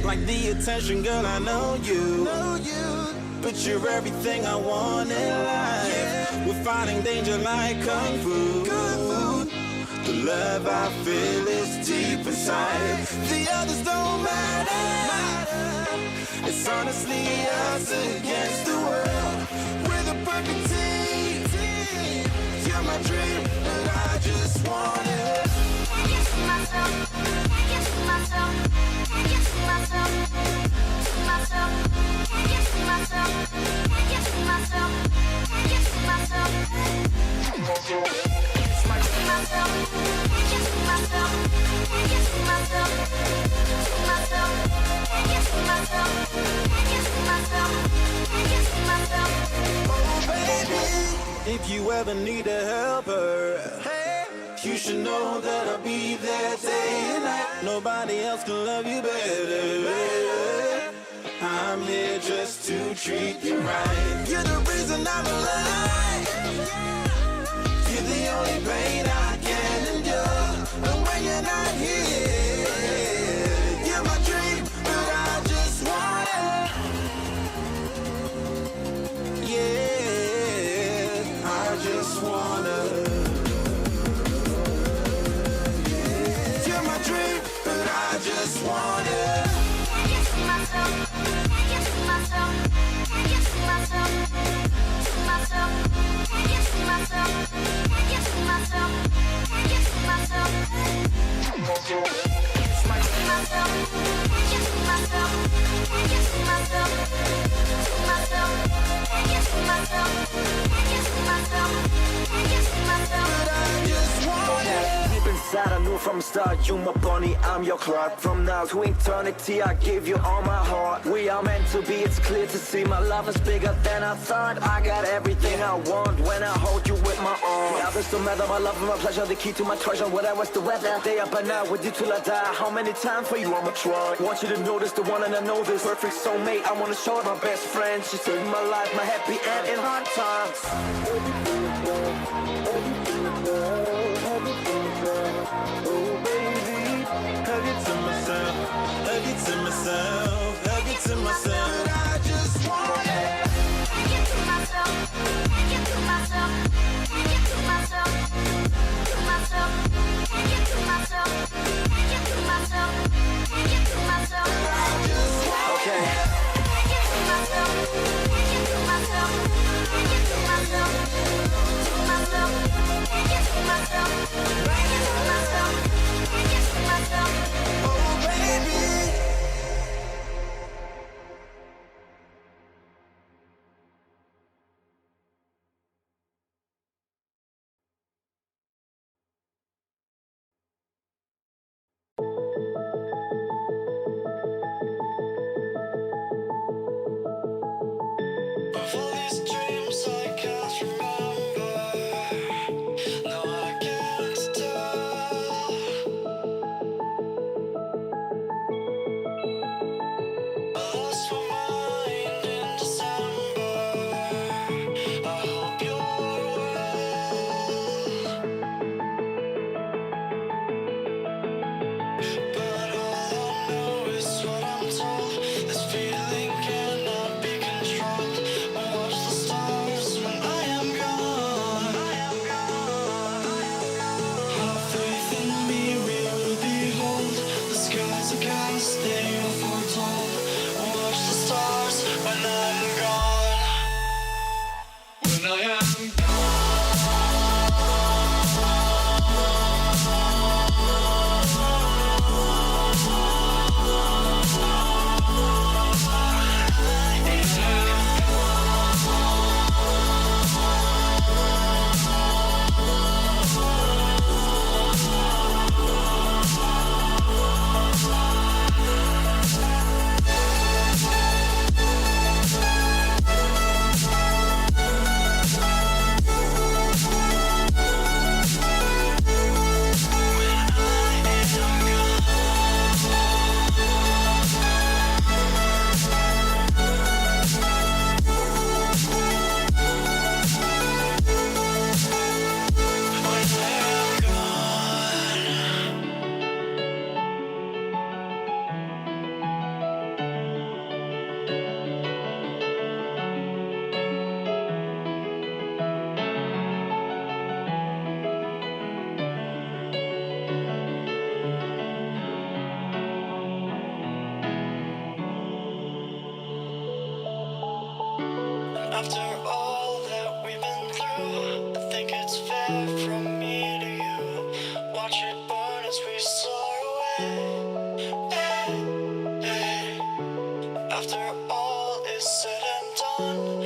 Like the attention, girl, I know you. But you're everything I want in life. We're fighting danger like Kung Fu. The love I feel is deep inside. The others don't matter. It's honestly us against the world. We're the perfect team. You're my dream, and I just want it. Can't get to myself. Can't get to myself. Can't get to myself. To myself. Can't get to myself. Can't get to myself. Can't get to myself. It's my to myself. Can't get to myself. Can't get to myself. To myself. Can't get to myself. Can't get to myself. Can't get to myself. Oh baby, if you ever need a helper, hey, you should know that I'll be there day and night. Nobody else can love you better. I'm here just to treat you right. You're the reason I'm alive. You're the only pain I can endure. And when you're not here, you're my dream, but I just want it. Yeah, I just wanna. You're my dream, but I just want it. Can't get to myself. Can't get to myself. Can't get to myself. To myself. Can't get to myself. Can't get to myself. Can't get to myself. It's my to myself. Can't get to myself. Can't get to myself. To myself. Can't get to myself. Can't get to myself. Can't get to myself. But I just want it. Deep inside, I knew from the start, you my bunny, I'm your Clark. From now to eternity, I give you all my heart. We are meant to be, it's clear to see. My love is bigger than I thought. I got everything I want when I hold you with my arms. Now this don't matter, my love and my pleasure, the key to my treasure. Whatever's the weather, day up and out with you till I die. How many times for you I'ma try? Want you to notice the one and I know this perfect soulmate. I wanna show it my best friend. She saved my life, my happy end in hard times. Oh baby, hug it to myself, hug it to myself, hug it to myself. I just want it. Can't get to myself, can't get to myself, can't get to myself, to myself, can't get to myself, can't get to myself, can't get to myself. I just want it. Can't get to myself, can't get to myself, can't get to myself, to myself, can't get to myself. Oh baby. Of all these dreams I can't remember. No, I can't tell. I lost my mind in December. I hope you're well. But all I know is what I'm told. This feeling cannot be controlled. Watch the stars when I am gone. Have faith in me, we will behold. The skies are cast, they are foretold. Watch the After all that we've been through, I think it's fair from me to you. Watch it burn as we soar away. Hey, hey. After all is said and done,